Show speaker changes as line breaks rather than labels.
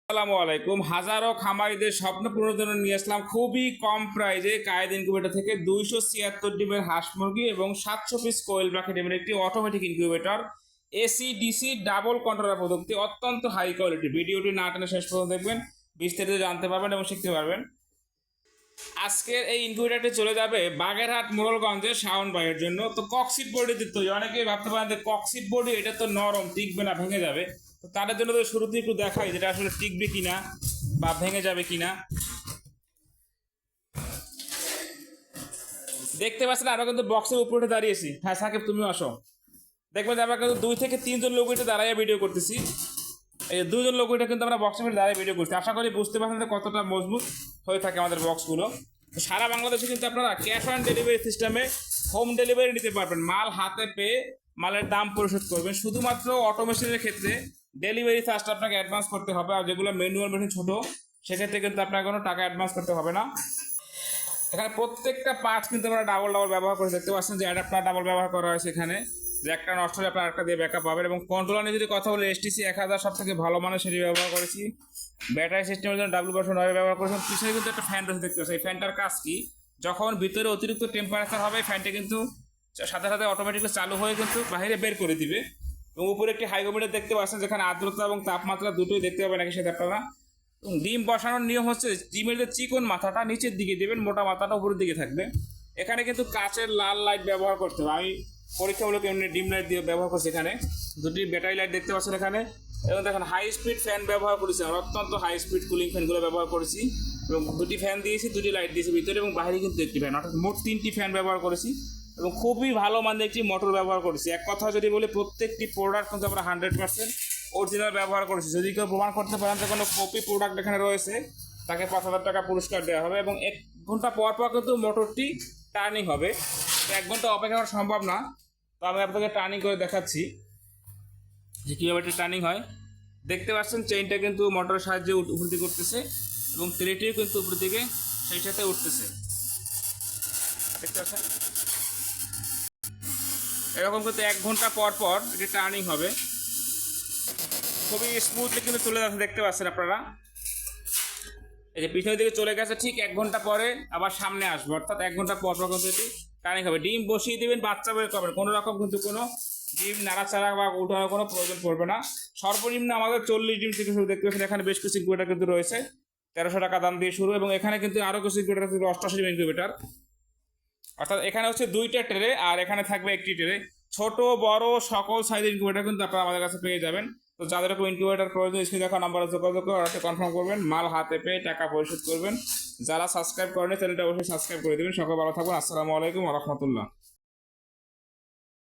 আসসালামু আলাইকুম। হাজারো খামারিদের স্বপ্ন পূরণের জন্য নিয়ে আসলাম খুবই কম প্রাইজে কায়েদ ইনকিউবেটর থেকে 276 ডিমের হাঁস মুরগি এবং 700 পিস কোয়েল ব্র্যাকেট ডিমের একটি automatic incubator AC DC double controller প্রযুক্তি, অত্যন্ত হাই কোয়ালিটি। ভিডিওটি না টেনে শেষ পর্যন্ত দেখবেন, বিস্তারিত জানতে পারবেন এবং শিখতে পারবেন। আজকের এই ইনকিউবেটরটি চলে যাবে বাগেরহাট মোড়লগঞ্জের শাওন ভাইয়ের জন্য। তো ককসিট বডি দিতে অনেকেই ভাবতে পারেন যে ককসিট বডি এটা তো নরম, টিকবে না, ভেঙে যাবে। তো তাদের জন্য তো শুরুতেই একটু দেখাই যেটা আসলে টিকবে কিনা বা ভেঙে যাবে কিনা। দেখতে পাচ্ছেন আমরা কিন্তু বক্সের উপরে দাঁড়িয়েছি। হ্যাঁ সাকিব, তুমিও আসো। দেখবেন যে আমরা কিন্তু 2 থেকে 3 জন লোক এটা দাঁড়াইয়া ভিডিও করতেছি। এই 2 জন লোক এটা কিন্তু আমরা বক্সের মধ্যে দাঁড়িয়ে ভিডিও করছি। আশা করি বুঝতে পারছেন যে কতটা মজবুত হয়ে থাকে আমাদের বক্সগুলো। তো সারা বাংলাদেশে কিন্তু আপনারা ক্যাশ অন ডেলিভারি সিস্টেমে হোম ডেলিভারি নিতে পারবেন। মাল হাতে পেয়ে মালের দাম পরিশোধ করবেন। শুধুমাত্র অটোমেশনের ক্ষেত্রে ডেলিভারি চার্জটা আপনাকে অ্যাডভান্স করতে হবে, আর যেগুলো ম্যানুয়াল মেশিন ছোটো সেক্ষেত্রে কিন্তু আপনাকে কোনো টাকা অ্যাডভান্স করতে হবে না। এখানে প্রত্যেকটা পার্টস কিন্তু আমরা ডাবল ব্যবহার করে দেখতে পাচ্ছেন যে অ্যাডাপ্টার ডাবল ব্যবহার করা হয়েছে। এখানে যে একটা নষ্ট হলে আপনার একটা দিয়ে ব্যাকআপ পাবেন। এবং কন্ট্রোলার নিয়ে যদি কথা বলে STC 1000 সব থেকে ভালো মানের সেটি ব্যবহার করেছি। ব্যাটারি সিস্টেমের জন্য W9 ব্যবহার করেছেন। পিছনে কিন্তু একটা ফ্যান রয়েছে দেখতে পাচ্ছেন। এই ফ্যানটার কাজ কি, যখন ভিতরে অতিরিক্ত টেম্পারেচার হবে ফ্যানটা কিন্তু সাথে সাথে অটোমেটিকলি চালু হয়ে কিন্তু বাইরে বের করে দিবে। এবং উপরে একটি হাইগ্রোমিটার দেখতে পাচ্ছেন, যেখানে আর্দ্রতা এবং তাপমাত্রা দুটোই দেখতে পাবেন একই সাথে আপনারা। ডিম বসানোর নিয়ম হচ্ছে ডিমের যে চিকন মাথাটা নিচের দিকে দেবেন, মোটা মাথাটা উপরের দিকে থাকবে। এখানে কিন্তু কাচের লাল লাইট ব্যবহার করতে হবে। আমি পরীক্ষামূলক এমনি ডিম লাইট দিয়ে ব্যবহার করছি। এখানে দুটি ব্যাটারি লাইট দেখতে পাচ্ছেন এখানে। এবং দেখেন হাই স্পিড ফ্যান ব্যবহার করেছি আমরা, অত্যন্ত হাই স্পিড কুলিং ফ্যানগুলো ব্যবহার করেছি। এবং দুটি ফ্যান দিয়েছি, দুটি লাইট দিয়েছি ভিতরে, এবং বাইরে কিন্তু একটি ফ্যান, অর্থাৎ মোট 3টি ফ্যান ব্যবহার করেছি। এবং খুবই ভালো মানের একটি মোটর ব্যবহার করেছি। এক কথা যদি বলি, প্রত্যেকটি প্রোডাক্ট কিন্তু আমরা 100% অরিজিনাল ব্যবহার করেছি। যদি কেউ প্রমাণ করতে পারেন যে কোনো কপি প্রোডাক্ট এখানে রয়েছে, তাকে 5000 টাকা পুরস্কার দেওয়া হবে। এবং 1 ঘন্টা পর পর কিন্তু মোটরটি টার্নিং হবে। 1 ঘন্টা অপেক্ষা করা সম্ভব না, তো আমি আপনাকে টার্নিং করে দেখাচ্ছি যে কীভাবে এটি টার্নিং হয়। দেখতে পাচ্ছেন চেইনটা কিন্তু মোটরের সাহায্যে উপর দিকে উঠতেছে এবং তেলেটিও কিন্তু উপর দিকে সেই সাথে উঠতেছে। দেখতে পাচ্ছেন এরকম কিন্তু 1 ঘন্টা পর পর এটি টার্নিং হবে। খুবই স্মুথলি কিন্তু চলে যাচ্ছে, দেখতে পাচ্ছেন আপনারা। এই যে পিছনের দিকে চলে গেছে, ঠিক 1 ঘন্টা পরে আবার সামনে আসবে, অর্থাৎ 1 ঘন্টা পর পর কিন্তু এটি টার্নিং হবে। ডিম বসিয়ে দেবেন, বাচ্চা বের করবেন, কোনো রকম কিন্তু কোনো ডিম নাড়াচাড়া বা উঠানোর কোনো প্রয়োজন পড়বে না। সর্বনিম্ন আমাদের 40 ডিম থেকে শুরু। দেখতে পাচ্ছেন এখানে বেশ কিছু ইনকিউবেটর কিন্তু রয়েছে, 1300 টাকা দাম দিয়ে শুরু। এবং এখানে কিন্তু আরও কিছু ইনকিউবেটর আছে, 88 ডিম ইনকিউবেটর। অর্থাৎ এখানে হচ্ছে 2টা ট্রে আর এখানে থাকবে একটি ট্রে। ছোট বড় সকল সাইজের ইনকিউবেটর কিন্তু আপনারা আমাদের কাছে পেয়ে যাবেন। তো যাদের কোনো ইনকিউবেটর প্রয়োজন স্ক্রিনে দেখা নাম্বারে যোগাযোগ করে অর্ডারটি কনফার্ম করবেন, মাল হাতে পেয়ে টাকা পরিশোধ করবেন। যারা সাবস্ক্রাইব করেন চ্যানেলটা অবশ্যই সাবস্ক্রাইব করে দেবেন। সকল ভালো থাকবেন। আসসালামু আলাইকুম ওয়া রাহমাতুল্লাহ।